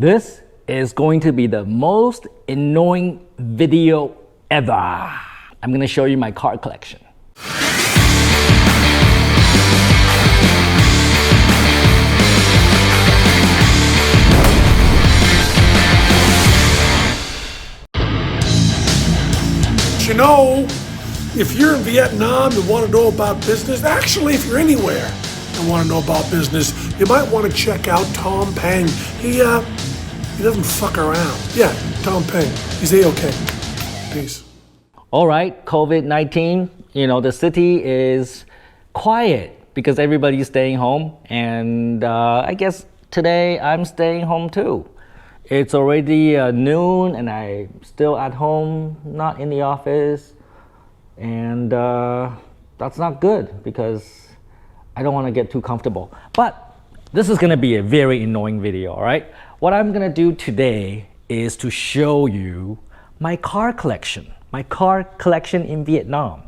This is going to be the most annoying video ever. I'm gonna show you my card collection. You know, if you're in Vietnam and want to know about business, actually, if you're anywhere and want to know about business, you might want to check out Tom Peng. He doesn't fuck around. Yeah, Tom Peng. He's A-okay. Peace. All right, COVID-19, the city is quiet because everybody's staying home. And I guess today I'm staying home too. It's already noon and I'm still at home, not in the office. And that's not good because I don't want to get too comfortable. But this is going to be a very annoying video, all right? What I'm going to do today is to show you my car collection in Vietnam.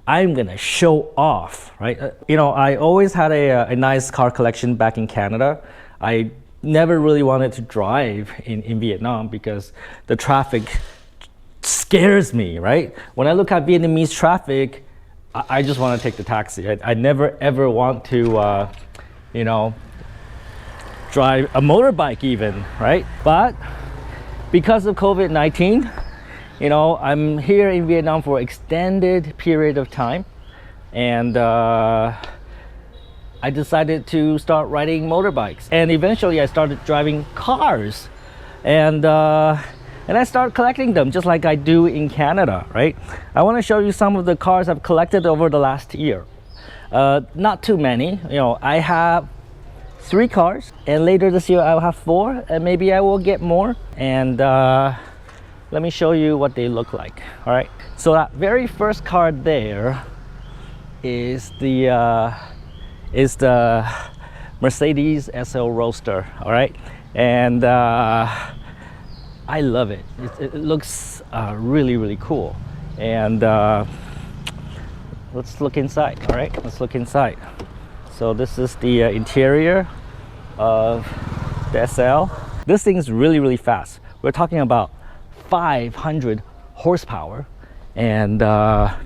I'm going to show off, right? I always had a nice car collection back in Canada. I never really wanted to drive in Vietnam because the traffic scares me, right? When I look at Vietnamese traffic, I just want to take the taxi. I never ever want to, drive a motorbike even, right? But because of COVID-19, I'm here in Vietnam for an extended period of time. And I decided to start riding motorbikes, and eventually I started driving cars, and I started collecting them just like I do in Canada, right? I want to show you some of the cars I've collected over the last year. Not too many, I have 3 cars, and later this year I'll have 4, and maybe I will get more. And let me show you what they look like. All right, so that very first car there is the Mercedes SL Roadster, all right? And I love it. It looks really, really cool. And let's look inside, all right? Let's look inside. So this is the interior of the SL. This thing is really, really fast. We're talking about 500 horsepower and, 0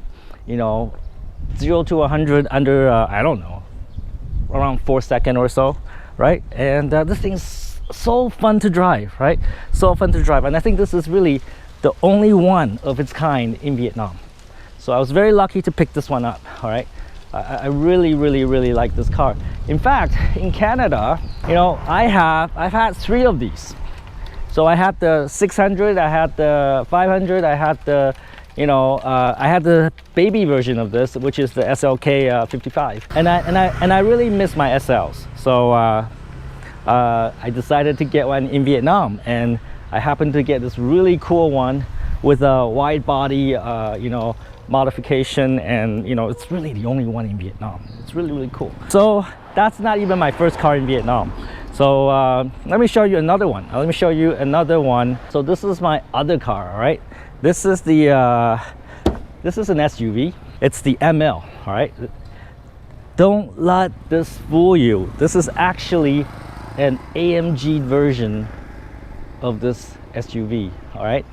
to 100 under, I don't know, around 4 seconds or so, right? And this thing's so fun to drive, right? So fun to drive. And I think this is really the only one of its kind in Vietnam. So I was very lucky to pick this one up, all right? I really, really, really like this car. In fact, in Canada, I've had 3 of these. So I had the 600, I had the 500, I had the I had the baby version of this, which is the SLK 55, and I really miss my SLs. So I decided to get one in Vietnam, and I happened to get this really cool one with a wide body, modification, and it's really the only one in Vietnam. It's really, really cool. So that's not even my first car in Vietnam. So let me show you another one. So this is my other car, all right? This is an SUV. It's the ML, all right? Don't let this fool you. This is actually an AMG version of this SUV, all right?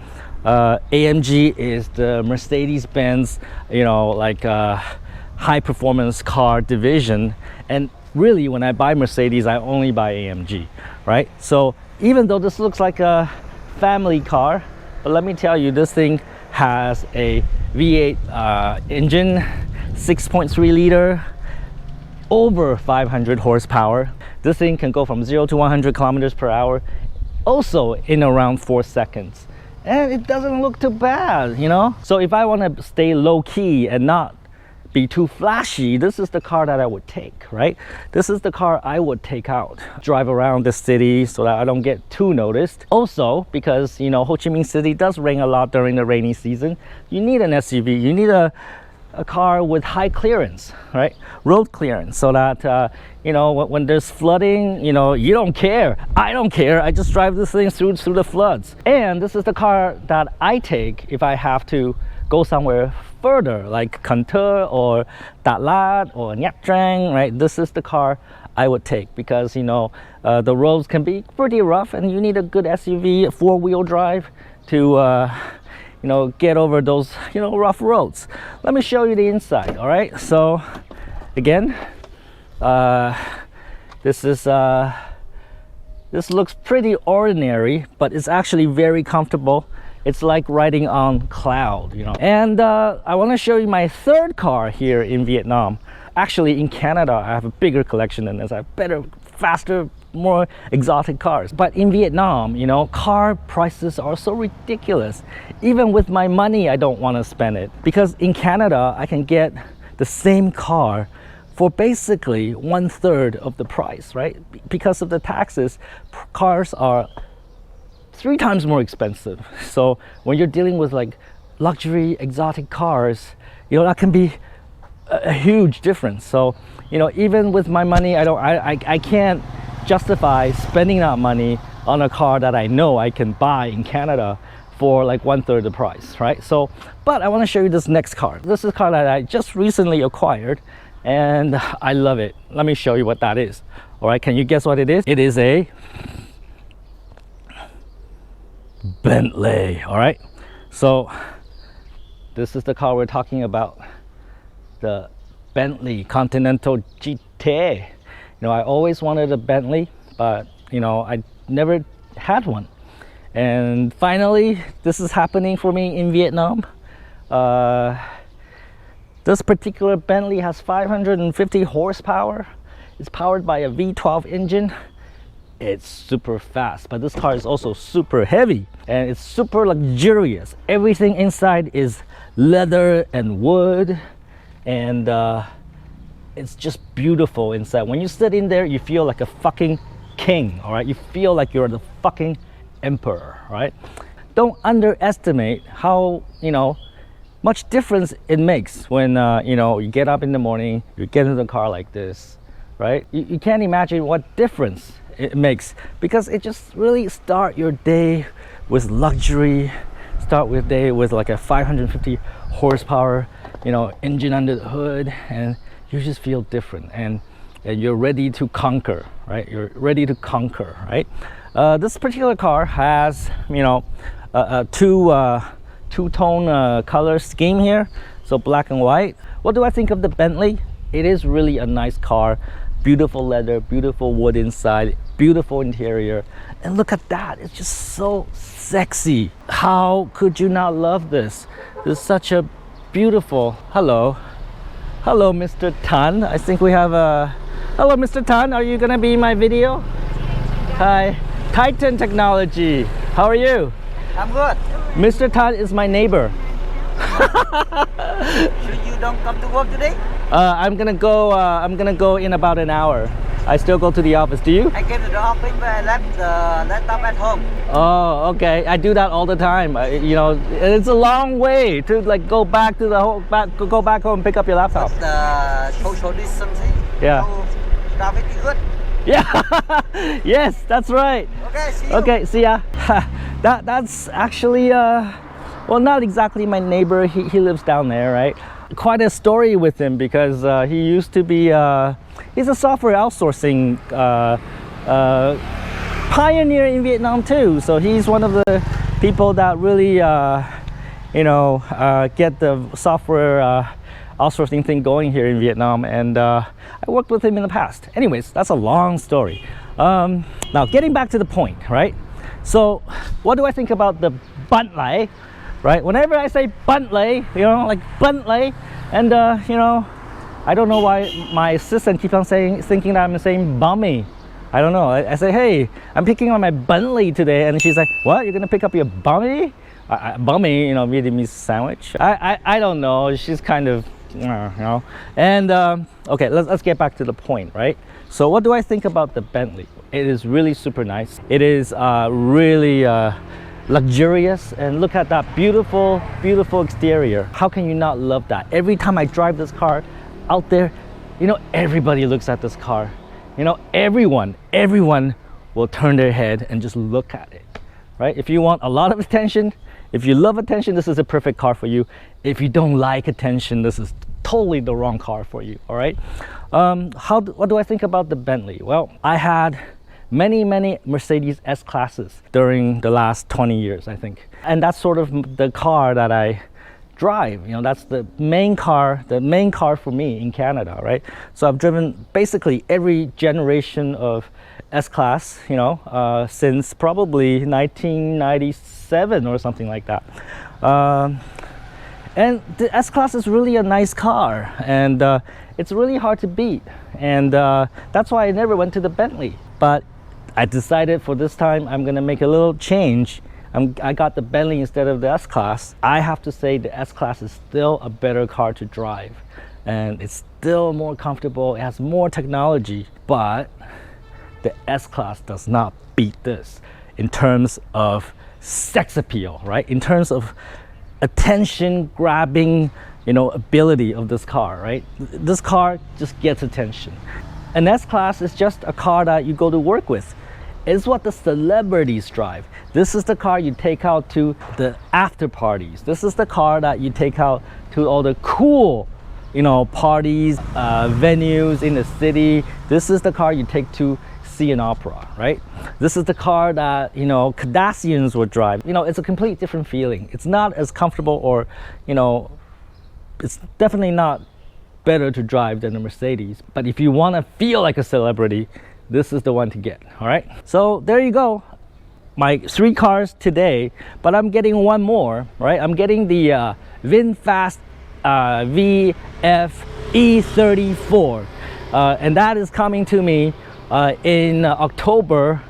AMG is the Mercedes-Benz, high performance car division. And really, when I buy Mercedes, I only buy AMG, right? So even though this looks like a family car, but let me tell you, this thing has a V8 engine, 6.3 liter, over 500 horsepower. This thing can go from 0 to 100 kilometers per hour, also in around 4 seconds. And it doesn't look too bad, So if I want to stay low key and not be too flashy, this is the car that I would take, right? This is the car I would take out, drive around the city so that I don't get too noticed. Also, because Ho Chi Minh City does rain a lot during the rainy season, you need an SUV, you need a car with high clearance, right? Road clearance, so that when there's flooding, you don't care. I don't care. I just drive this thing through the floods. And this is the car that I take if I have to go somewhere further, like Cần Thơ or Đà Lạt or Nha Trang, right? This is the car I would take, because the roads can be pretty rough and you need a good SUV, 4-wheel drive to get over those rough roads. Let me show you the inside. All right, so again, this looks pretty ordinary, but it's actually very comfortable. It's like riding on cloud, And I want to show you my third car here in Vietnam. Actually, in Canada, I have a bigger collection than this. I have better, faster, more exotic cars. But in Vietnam, car prices are so ridiculous. Even with my money, I don't want to spend it. Because in Canada, I can get the same car for basically 1/3 of the price, right? Because of the taxes, cars are 3 times more expensive. So when you're dealing with like luxury exotic cars, that can be a huge difference. So even with my money, I can't justify spending that money on a car that I know I can buy in Canada for like 1/3 the price, right? So, but I want to show you this next car. This is a car that I just recently acquired and I love it. Let me show you what that is. All right, can you guess what it is? It is a Bentley. All right, so this is the car we're talking about, the Bentley Continental GT. I always wanted a Bentley, but I never had one, and finally this is happening for me in Vietnam. This particular Bentley has 550 horsepower. It's powered by a V12 engine. It's super fast, but this car is also super heavy and it's super luxurious. Everything inside is leather and wood, and it's just beautiful inside. When you sit in there, you feel like a fucking king. All right, you feel like you're the fucking emperor. Right? Don't underestimate how much difference it makes when you get up in the morning, you get into the car like this, right? You can't imagine what difference it makes, because it just really start your day with luxury, start your day with like a 550 horsepower engine under the hood, and you just feel different, and you're ready to conquer, right? You're ready to conquer, right? This particular car has a two-tone color scheme here, so black and white. What do I think of the Bentley? It is really a nice car. Beautiful leather, beautiful wood inside, beautiful interior, and look at that, it's just so sexy. How could you not love this? This is such a beautiful... Hello, Mr. Tan. I think we have a... Hello, Mr. Tan, are you gonna be in my video? Hi, Titan Technology, how are you? I'm good. Mr. Tan is my neighbor. So you don't come to work today? I'm gonna go in about an hour. I still go to the office. Do you? I came to the office but I left the laptop at home. Oh, okay. I do that all the time. It's a long way to like go back home, pick up your laptop. But the social distancing. Yeah. So traffic is good. Yeah. Yes, that's right. Okay, see you. Okay, see ya. That's actually well, not exactly my neighbor. He lives down there, right? Quite a story with him, because he used to be he's a software outsourcing pioneer in Vietnam too. So he's one of the people that really get the software outsourcing thing going here in Vietnam, and I worked with him in the past. Anyways, that's a long story. Now getting back to the point, right? So what do I think about the Bentley? Right, whenever I say Bentley, like Bentley, and I don't know why my assistant keeps on thinking that I'm saying bummy. I don't know. I say, hey, I'm picking up my Bentley today, and she's like, what? You're gonna pick up your bummy? Bummy, Vietnamese sandwich. I don't know. She's kind of, And okay, let's get back to the point, right? So what do I think about the Bentley? It is really super nice. It is really luxurious, and look at that beautiful exterior. How can you not love that? Every time I drive this car out there, everybody looks at this car. Everyone will turn their head and just look at it, right? If you want a lot of attention, if you love attention, this is a perfect car for you. If you don't like attention, this is totally the wrong car for you, all right? What do I think about the Bentley? Well, I had many Mercedes S-classes during the last 20 years, I think. And that's sort of the car that I drive. That's the main car for me in Canada, right? So I've driven basically every generation of S-Class, since probably 1997 or something like that. And the S-Class is really a nice car, and it's really hard to beat. And that's why I never went to the Bentley. But I decided for this time I'm gonna make a little change. I got the Bentley instead of the S-Class. I have to say the S-Class is still a better car to drive, and it's still more comfortable. It has more technology, but the S-Class does not beat this in terms of sex appeal, right? In terms of attention grabbing, ability of this car, right? This car just gets attention. An S-Class is just a car that you go to work with. It's what the celebrities drive. This is the car you take out to the after parties. This is the car that you take out to all the cool, parties, venues in the city. This is the car you take to see an opera, right? This is the car that, Kardashians would drive. It's a complete different feeling. It's not as comfortable or, it's definitely not better to drive than a Mercedes. But if you want to feel like a celebrity, this is the one to get, all right? So there you go. My 3 cars today, but I'm getting one more, right? I'm getting the VinFast VF E34. And that is coming to me in October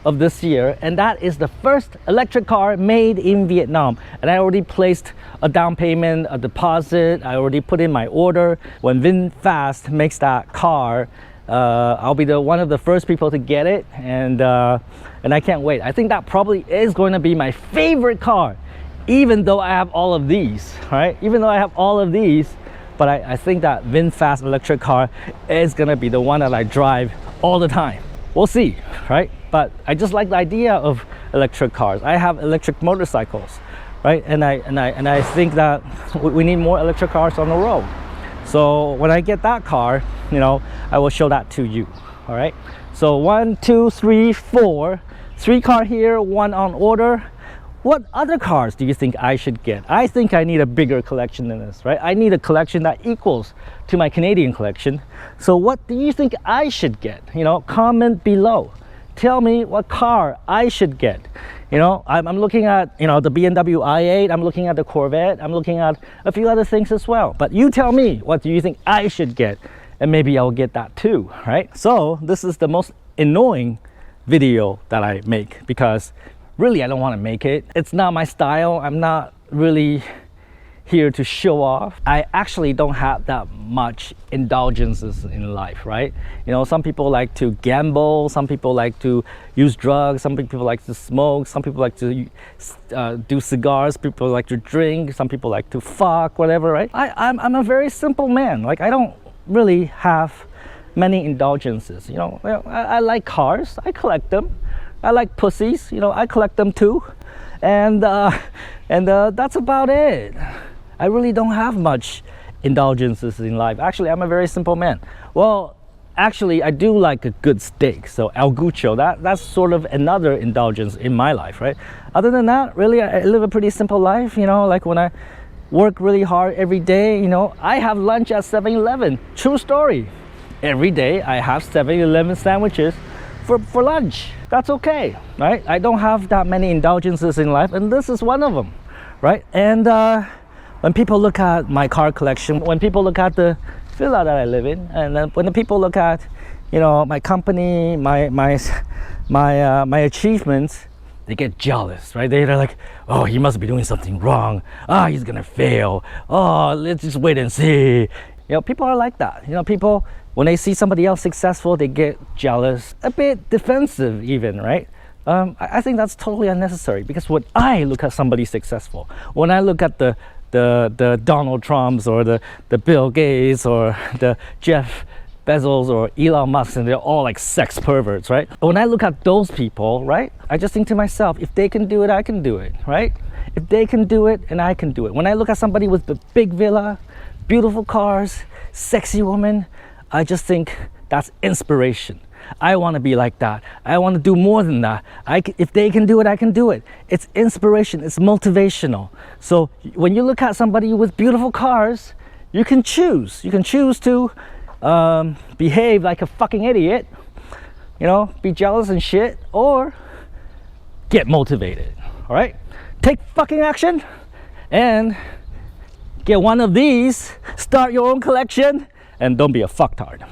of this year, and that is the first electric car made in Vietnam. And I already placed a down payment, a deposit. I already put in my order. When VinFast makes that car, I'll be one of the first people to get it, and I can't wait. I think that probably is going to be my favorite car, even though I have all of these, right? Even though I have all of these, but I think that VinFast electric car is gonna be the one that I drive all the time. We'll see, right? But I just like the idea of electric cars. I have electric motorcycles, right? And I think that we need more electric cars on the road. So when I get that car, I will show that to you, all right? So 1, 2, 3, 4, 3 car here, 1 on order. What other cars do you think I should get? I think I need a bigger collection than this, right? I need a collection that equals to my Canadian collection. So what do you think I should get? Comment below. Tell me what car I should get. I'm looking at, the BMW i8, I'm looking at the Corvette, I'm looking at a few other things as well. But you tell me, what do you think I should get? And maybe I'll get that too, right? So this is the most annoying video that I make, because really I don't want to make it. It's not my style. I'm not really here to show off. I actually don't have that much indulgences in life, right? Some people like to gamble, some people like to use drugs, some people like to smoke, some people like to do cigars, people like to drink, some people like to fuck, whatever, right? I'm a very simple man. Like, I don't really have many indulgences. I like cars, I collect them. I like pussies, I collect them too. And that's about it. I really don't have much indulgences in life. Actually, I'm a very simple man. Well, actually, I do like a good steak. So El Gucho, that's sort of another indulgence in my life, right? Other than that, really, I live a pretty simple life. Like when I work really hard every day, I have lunch at 7-Eleven. True story. Every day, I have 7-Eleven sandwiches for lunch. That's okay, right? I don't have that many indulgences in life, and this is one of them, right? And when people look at my car collection, when people look at the villa that I live in, and then when the people look at, my company, my achievements, they get jealous, right? They're like, oh, he must be doing something wrong. Oh, he's gonna fail. Oh, let's just wait and see. People are like that. People, when they see somebody else successful, they get jealous, a bit defensive even, right? I think that's totally unnecessary, because when I look at somebody successful, when I look at the Donald Trumps or the Bill Gates or the Jeff Bezos or Elon Musk, and they're all like sex perverts, right? When I look at those people, right, I just think to myself, if they can do it, I can do it, right? If they can do it, and I can do it. When I look at somebody with the big villa, beautiful cars, sexy women, I just think that's inspiration. I want to be like that. I want to do more than that. If they can do it, I can do it. It's inspiration. It's motivational. So when you look at somebody with beautiful cars, you can choose. You can choose to behave like a fucking idiot, you know, be jealous and shit, or get motivated. All right? Take fucking action and get one of these. Start your own collection, and don't be a fucktard.